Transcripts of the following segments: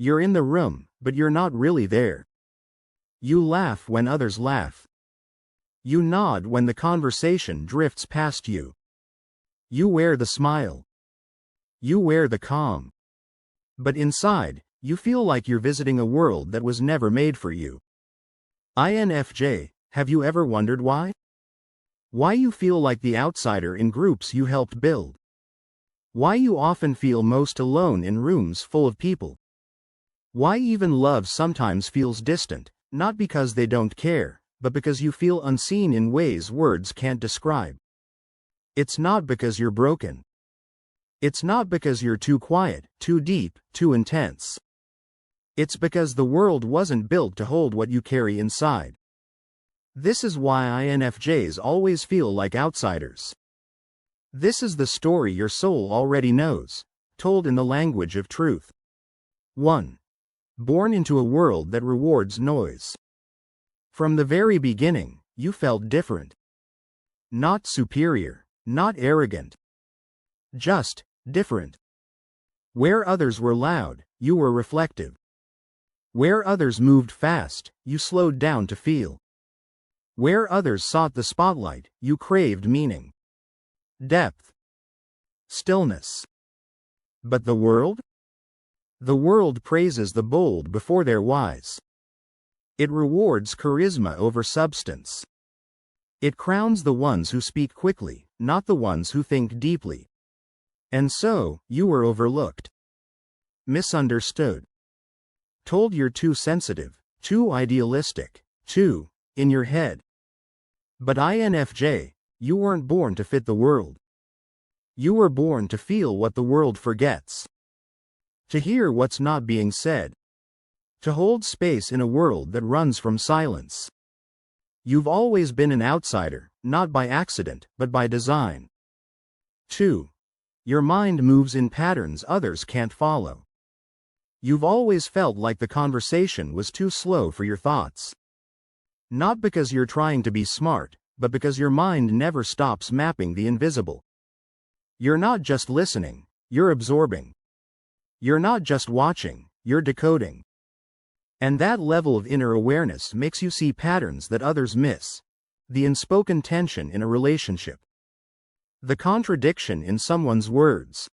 You're in the room, but you're not really there. You laugh when others laugh. You nod when the conversation drifts past you. You wear the smile. You wear the calm. But inside, you feel like you're visiting a world that was never made for you. INFJ, have you ever wondered why? Why you feel like the outsider in groups you helped build? Why you often feel most alone in rooms full of people? Why even love sometimes feels distant, not because they don't care, but because you feel unseen in ways words can't describe. It's not because you're broken. It's not because you're too quiet, too deep, too intense. It's because the world wasn't built to hold what you carry inside. This is why INFJs always feel like outsiders. This is the story your soul already knows, told in the language of truth. 1. Born into a world that rewards noise. From the very beginning, you felt different. Not superior, not arrogant. Just different. Where others were loud, you were reflective. Where others moved fast, you slowed down to feel. Where others sought the spotlight, you craved meaning. Depth. Stillness. But the world? The world praises the bold before they're wise. It rewards charisma over substance. It crowns the ones who speak quickly, not the ones who think deeply. And so, you were overlooked. Misunderstood. Told you're too sensitive, too idealistic, too in your head. But INFJ, you weren't born to fit the world. You were born to feel what the world forgets. To hear what's not being said. To hold space in a world that runs from silence. You've always been an outsider, not by accident, but by design. 2. Your mind moves in patterns others can't follow. You've always felt like the conversation was too slow for your thoughts. Not because you're trying to be smart, but because your mind never stops mapping the invisible. You're not just listening, you're absorbing. You're not just watching, you're decoding. And that level of inner awareness makes you see patterns that others miss. The unspoken tension in a relationship. The contradiction in someone's words.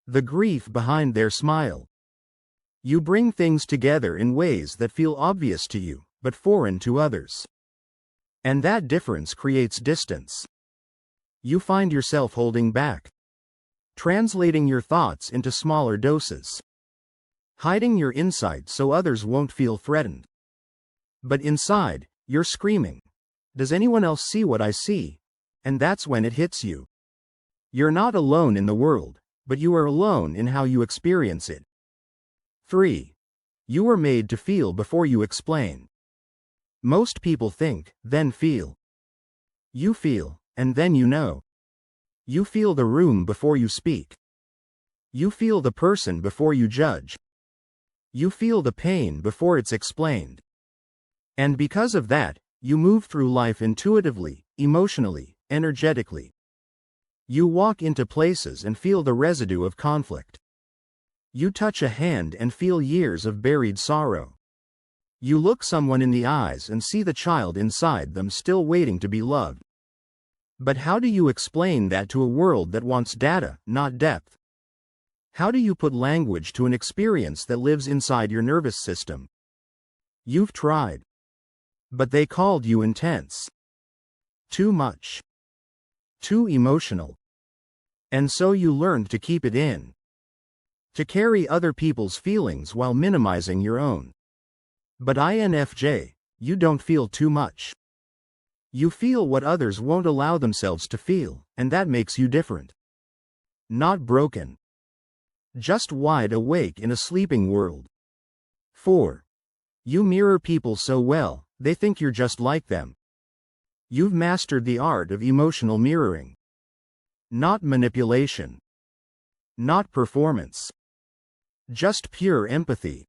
The grief behind their smile. You bring things together in ways that feel obvious to you, but foreign to others. And that difference creates distance. You find yourself holding back. Translating your thoughts into smaller doses. Hiding your insight so others won't feel threatened. But inside, you're screaming. Does anyone else see what I see? And that's when it hits you. You're not alone in the world, but you are alone in how you experience it. 3. You were made to feel before you explain. Most people think, then feel. You feel, and then you know. You feel the room before you speak. You feel the person before you judge. You feel the pain before it's explained. And because of that, you move through life intuitively, emotionally, energetically. You walk into places and feel the residue of conflict. You touch a hand and feel years of buried sorrow. You look someone in the eyes and see the child inside them still waiting to be loved. But how do you explain that to a world that wants data, not depth? How do you put language to an experience that lives inside your nervous system? You've tried. But they called you intense. Too much. Too emotional. And so you learned to keep it in. To carry other people's feelings while minimizing your own. But INFJ, you don't feel too much. You feel what others won't allow themselves to feel, and that makes you different. Not broken. Just wide awake in a sleeping world. 4. You mirror people so well, they think you're just like them. You've mastered the art of emotional mirroring. Not manipulation. Not performance. Just pure empathy.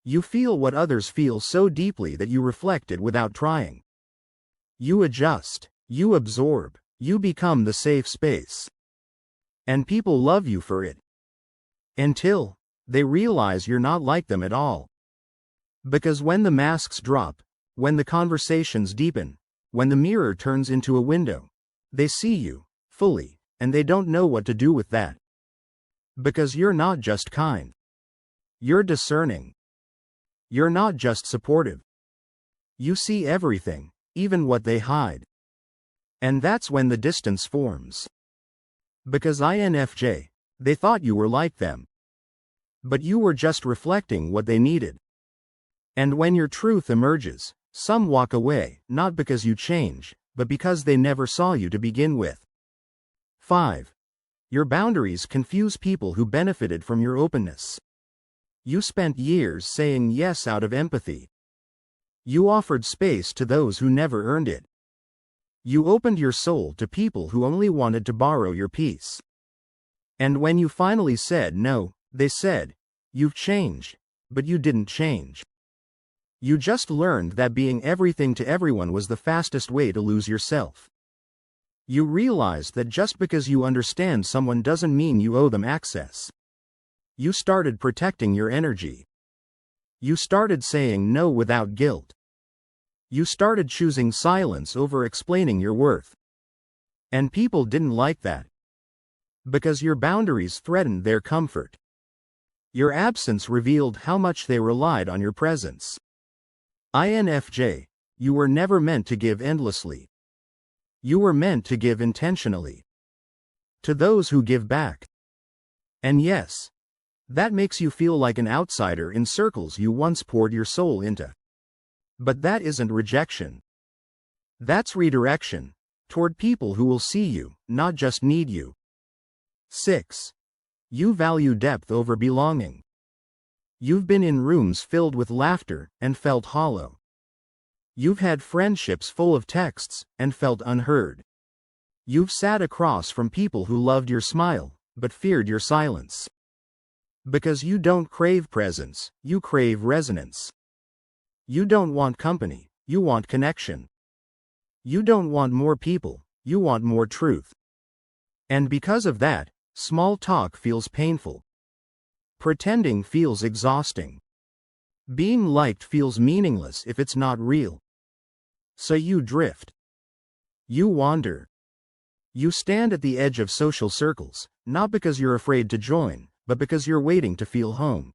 You feel what others feel so deeply that you reflect it without trying. You adjust, you absorb, you become the safe space. And people love you for it. Until they realize you're not like them at all. Because when the masks drop, when the conversations deepen, when the mirror turns into a window, they see you, fully, and they don't know what to do with that. Because you're not just kind. You're discerning. You're not just supportive. You see everything, even what they hide. And that's when the distance forms. Because INFJ, they thought you were like them. But you were just reflecting what they needed. And when your truth emerges, some walk away, not because you change, but because they never saw you to begin with. 5. Your boundaries confuse people who benefited from your openness. You spent years saying yes out of empathy. You offered space to those who never earned it. You opened your soul to people who only wanted to borrow your peace. And when you finally said no, they said, "You've changed," but you didn't change. You just learned that being everything to everyone was the fastest way to lose yourself. You realized that just because you understand someone doesn't mean you owe them access. You started protecting your energy. You started saying no without guilt. You started choosing silence over explaining your worth. And people didn't like that. Because your boundaries threatened their comfort. Your absence revealed how much they relied on your presence. INFJ, you were never meant to give endlessly. You were meant to give intentionally. To those who give back. And yes, that makes you feel like an outsider in circles you once poured your soul into. But that isn't rejection. That's redirection, toward people who will see you, not just need you. 6. You value depth over belonging. You've been in rooms filled with laughter and felt hollow. You've had friendships full of texts and felt unheard. You've sat across from people who loved your smile, but feared your silence. Because you don't crave presence, you crave resonance. You don't want company, you want connection. You don't want more people, you want more truth. And because of that, small talk feels painful. Pretending feels exhausting. Being liked feels meaningless if it's not real. So you drift. You wander. You stand at the edge of social circles, not because you're afraid to join, but because you're waiting to feel home.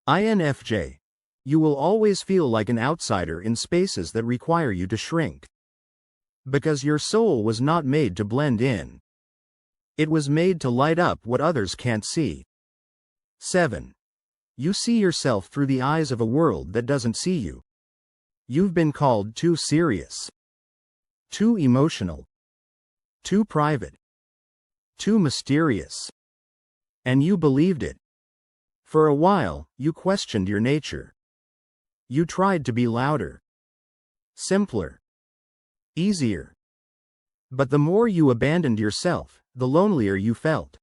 INFJ, you will always feel like an outsider in spaces that require you to shrink. Because your soul was not made to blend in. It was made to light up what others can't see. 7. You see yourself through the eyes of a world that doesn't see you. You've been called too serious. Too emotional. Too private. Too mysterious. And you believed it. For a while, you questioned your nature. You tried to be louder. Simpler. Easier. But the more you abandoned yourself, the lonelier you felt.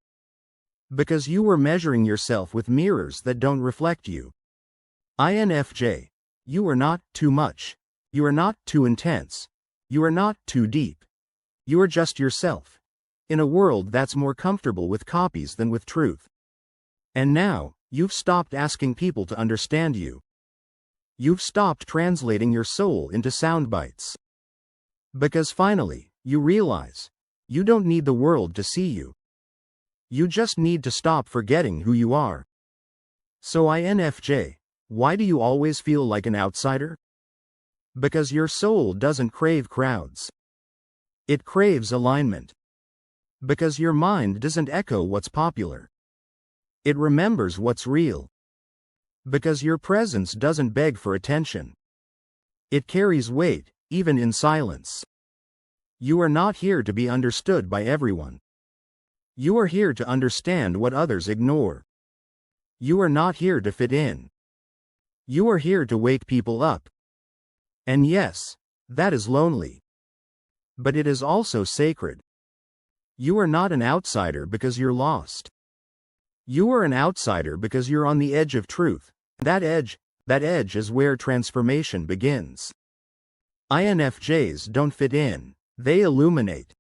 Because you were measuring yourself with mirrors that don't reflect you. INFJ, you are not too much. You are not too intense. You are not too deep. You are just yourself. In a world that's more comfortable with copies than with truth. And now, you've stopped asking people to understand you. You've stopped translating your soul into sound bites. Because finally, you realize, you don't need the world to see you. You just need to stop forgetting who you are. So INFJ, why do you always feel like an outsider? Because your soul doesn't crave crowds. It craves alignment. Because your mind doesn't echo what's popular. It remembers what's real. Because your presence doesn't beg for attention. It carries weight, even in silence. You are not here to be understood by everyone. You are here to understand what others ignore. You are not here to fit in. You are here to wake people up. And yes, that is lonely. But it is also sacred. You are not an outsider because you're lost. You are an outsider because you're on the edge of truth. That edge is where transformation begins. INFJs don't fit in, they illuminate.